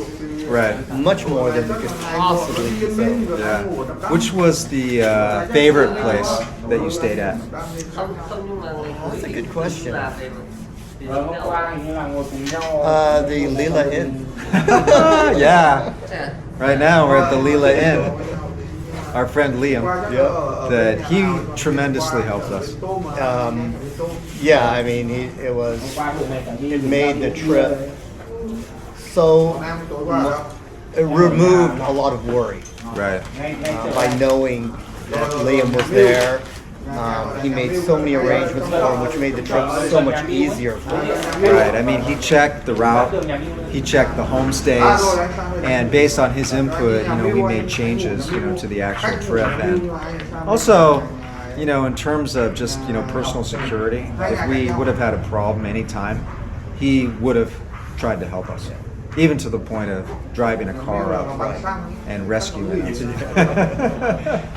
Right. Much more than we could possibly consume. Yeah. Which was the favorite place that you stayed at? Không, nhưng mà người That's a good Ý question. là về The Lila Inn. Yeah. Right now we're at the Lila Inn. Our friend Liam, that he tremendously helped us. Yeah, I mean, it made the trip so, it removed a lot of worry. Right. By knowing that Liam was there. He made so many arrangements for him, which made the trip so much easier for us. Right. I mean, he checked the route, he checked the homestays, and based on his input, we made changes, to the actual trip. And also, in terms of just, personal security, if we would have had a problem anytime, he would have tried to help us. Even to the point of driving a car up and rescuing us.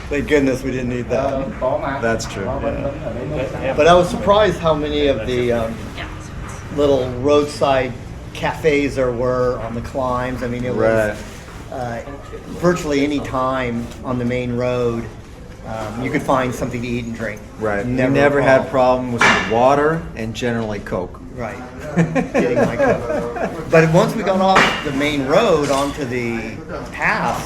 Thank goodness we didn't need that. That's true. Yeah. But I was surprised how many of the little roadside cafes there were on the climbs. I mean, it was virtually any time on the main road, you could find something to eat and drink. Right. Never had problem with water and generally Coke. Right. Getting my Coke. But once we got off the main road onto the path,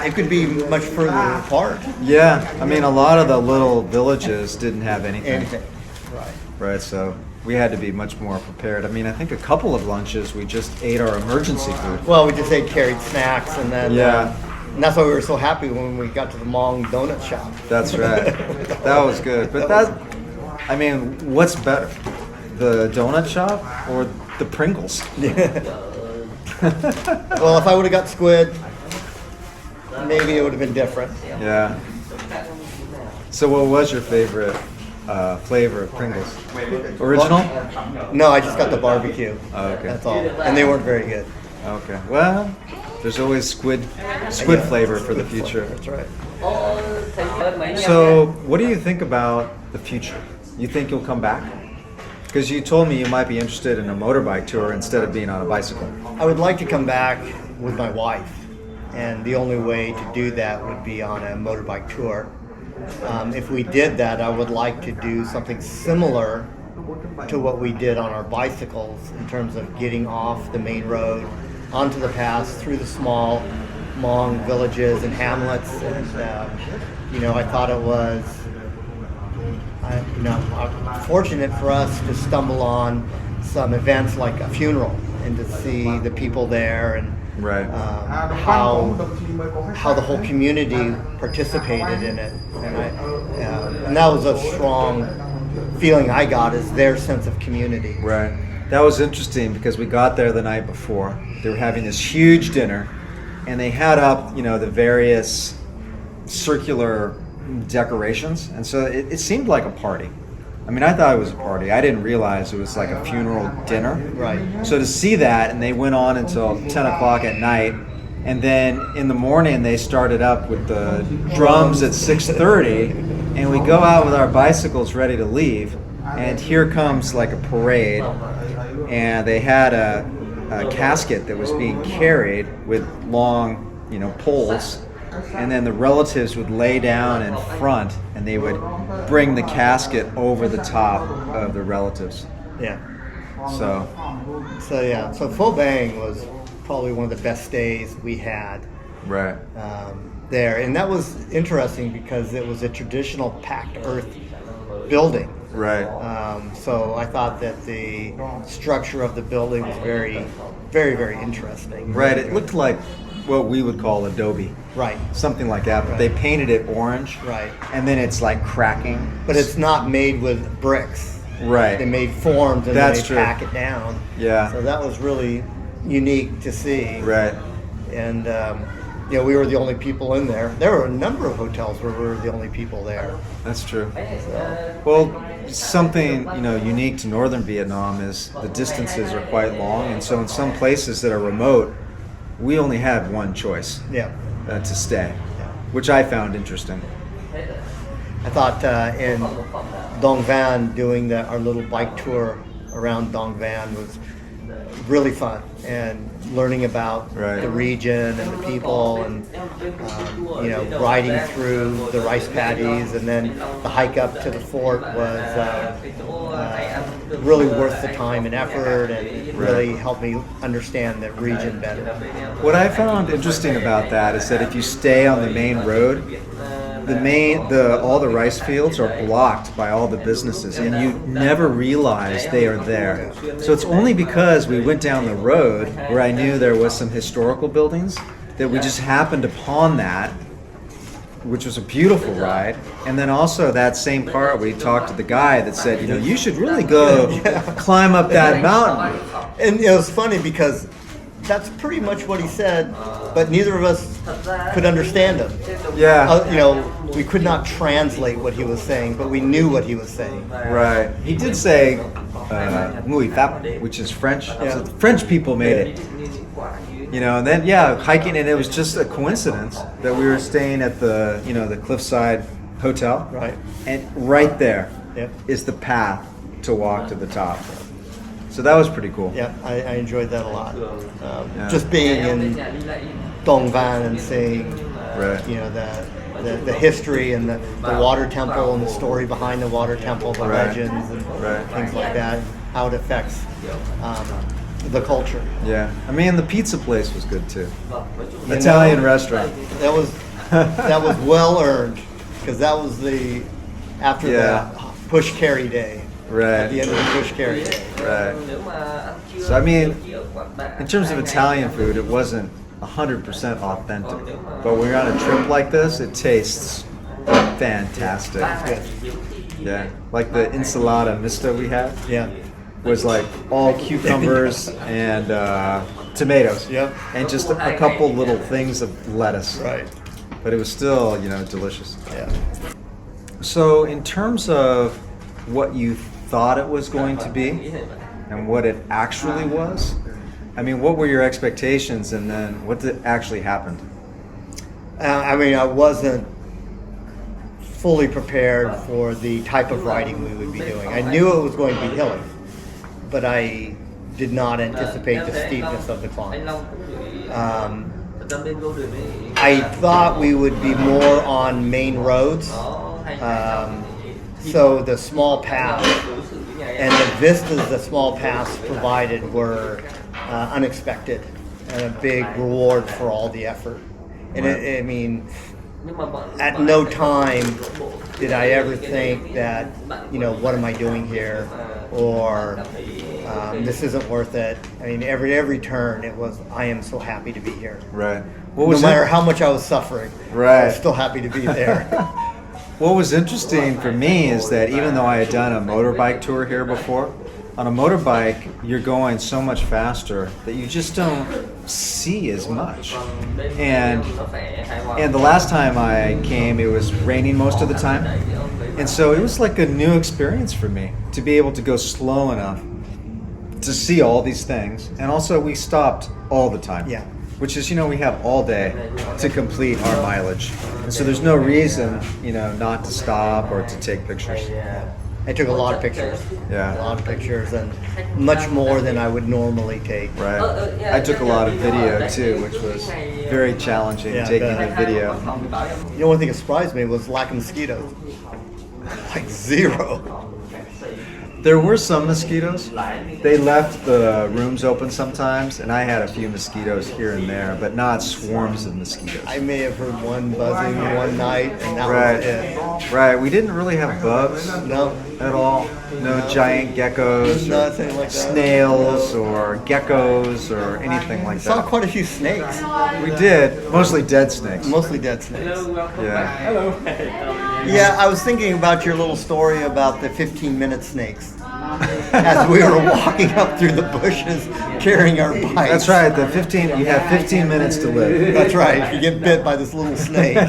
it could be much further apart. Yeah. I mean, a lot of the little villages didn't have anything. Right. Right. So we had to be much more prepared. I mean, I think a couple of lunches we just ate our emergency food. Well, we just ate carried snacks and then. Yeah. And that's why we were so happy when we got to the Hmong donut shop. That's right. That was good. But I mean, what's better? The donut shop or the Pringles? Well, if I would have got squid, maybe it would have been different. Yeah. So what was your favorite flavor of Pringles? Original? No, I just got the barbecue. Oh, okay. That's all. And they weren't very good. Okay. Well, there's always squid flavor for the future. That's right. So what do you think about the future? You think you'll come back? Because you told me you might be interested in a motorbike tour instead of being on a bicycle. I would like to come back with my wife, and the only way to do that would be on a motorbike tour. If we did that, I would like to do something similar to what we did on our bicycles in terms of getting off the main road, onto the pass, through the small Hmong villages and hamlets. And, I thought it was fortunate for us to stumble on some events like a funeral and to see the people there and how the whole community participated in it. And that was a strong feeling I got, is their sense of community. Right. That was interesting because we got there the night before. They were having this huge dinner and they had up, the various circular decorations, and so it seemed like a party. I mean, I thought it was a party. I didn't realize it was like a funeral dinner. Right. So to see that, and they went on until 10 o'clock at night, and then in the morning they started up with the drums at 6:30, and we go out with our bicycles ready to leave, and here comes like a parade, and they had a casket that was being carried with long, poles. And then the relatives would lay down in front and they would bring the casket over the top of the relatives. Yeah. So Pho Bang was probably one of the best days we had. Right. There. And that was interesting because it was a traditional packed earth building. Right. So I thought that the structure of the building was very, very, very interesting. Right. It looked like what we would call adobe. Right. Something like that. But they painted it orange. Right. And then it's like cracking. But it's not made with bricks. Right. They made forms and That's then they true. pack it down. Yeah. So that was really unique to see. Right. And we were the only people in there. There were a number of hotels where we were the only people there. That's true. Well, something unique to northern Vietnam is the distances are quite long, and so in some places that are remote, we only had one choice. Yeah. To stay, which I found interesting. I thought in Dong Van doing our little bike tour around Dong Van was really fun, and learning about Right. the region and the people, and riding through the rice paddies, and then the hike up to the fort was really worth the time and effort, and it really helped me understand the region better. What I found interesting about that is that if you stay on the main road, all the rice fields are blocked by all the businesses, and you never realize they are there. So it's only because we went down the road where I knew there was some historical buildings that we just happened upon that, which was a beautiful ride. And then also that same part, we talked to the guy that said, you should really go climb up that mountain. And it was funny because that's pretty much what he said, but neither of us could understand him. Yeah. We could not translate what he was saying, but we knew what he was saying. Right. He did say "Mui Fap," which is French. So the French people made it. And then hiking, and it was just a coincidence that we were staying at the the Cliffside Hotel. Right. And right there is Yep. the path to walk to the top. So that was pretty cool. Yeah, I enjoyed that a lot. Just being in Dongvan and seeing, the history and the water temple and the story behind the water temple, the legends and things like that, how it affects the culture. Yeah, I mean the pizza place was good too. Italian restaurant. That was well earned, because that was after the push carry day. Right. At the end of the push carry day. Right. So I mean, in terms of Italian food, it wasn't 100% authentic. But when you're on a trip like this, it tastes fantastic. Yeah. Like the ensalada mista we had. Yeah. Was like all cucumbers and tomatoes. Yep. And just a couple little things of lettuce. Right. But it was still, delicious. Yeah. So in terms of what you thought it was going to be and what it actually was, I mean, what were your expectations, and then what actually happened? I wasn't fully prepared for the type of riding we would be doing. I knew it was going to be hilly, but I did not anticipate the steepness of the climb. I thought we would be more on main roads, so the small paths and the vistas the small paths provided were unexpected and a big reward for all the effort. And at no time did I ever think that, what am I doing here, or this isn't worth it. I mean, every turn it was, I am so happy to be here. Right. No matter how much I was suffering, I was still happy to be there. What was interesting for me is that even though I had done a motorbike tour here before, on a motorbike you're going so much faster that you just don't see as much. And the last time I came, it was raining most of the time. And so it was like a new experience for me to be able to go slow enough to see all these things. And also we stopped all the time. Yeah. Which is, we have all day to complete our mileage. And so there's no reason, not to stop or to take pictures. I took a lot of pictures. Yeah. A lot of pictures, and much more than I would normally take. Right. I took a lot of video too, which was very challenging, taking the video. One thing that surprised me was lack of mosquitoes. Like zero. There were some mosquitoes. They left the rooms open sometimes, and I had a few mosquitoes here and there, but not swarms of mosquitoes. I may have heard one buzzing one night, and that was it. Right. We didn't really have bugs. No. At all. No giant geckos, nothing like that. Snails, or geckos, or anything like that. Saw quite a few snakes. We did. Mostly dead snakes. Mostly dead snakes. Yeah. Hello. Yeah, I was thinking about your little story about the 15-minute snakes. As we were walking up through the bushes, carrying our bikes. That's right. You have 15 minutes to live. That's right. You get bit by this little snake.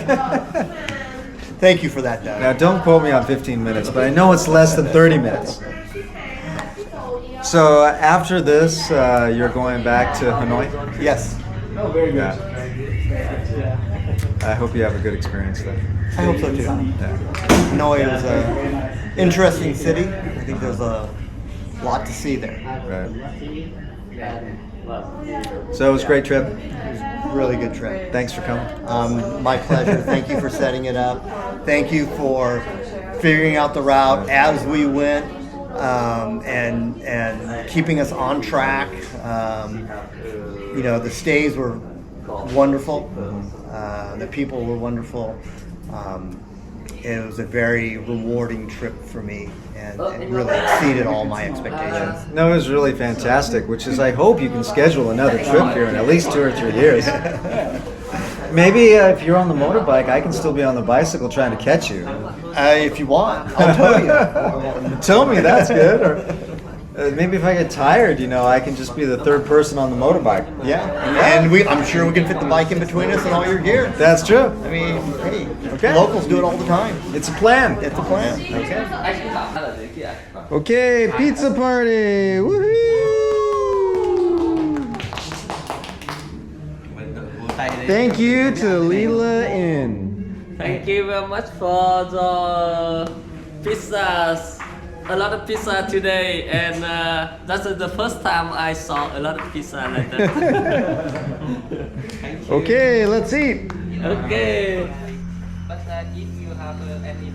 Thank you for that, Doug. Now, don't quote me on 15 minutes, but I know it's less than 30 minutes. So after this, you're going back to Hanoi? Yes. Oh, very good. Yeah. I hope you have a good experience there. I hope so too. Yeah. Hanoi is an interesting city. I think there's a lot to see there. Right. So it was a great trip. Really good trip. Thanks for coming. My pleasure. Thank you for setting it up. Thank you for figuring out the route as we went, and keeping us on track. The stays were wonderful. The people were wonderful. It was a very rewarding trip for me, and it really exceeded all my expectations. No, it was really fantastic, which is I hope you can schedule another trip here in at least 2 or 3 years. Maybe if you're on the motorbike, I can still be on the bicycle trying to catch you. If you want, I'll tow you. Tell me, that's good. Or maybe if I get tired, I can just be the third person on the motorbike. Yeah, and I'm sure we can fit the bike in between us and all your gear. That's true. I mean, hey, Okay. locals do it all the time. It's a plan. It's a plan. Okay. Okay, pizza party. Woohoo! Thank you to Lila Inn. Thank you very much for the pizzas. A lot of pizza today, and that's the first time I saw a lot of pizza like that. Okay, let's eat. Okay. But if you have any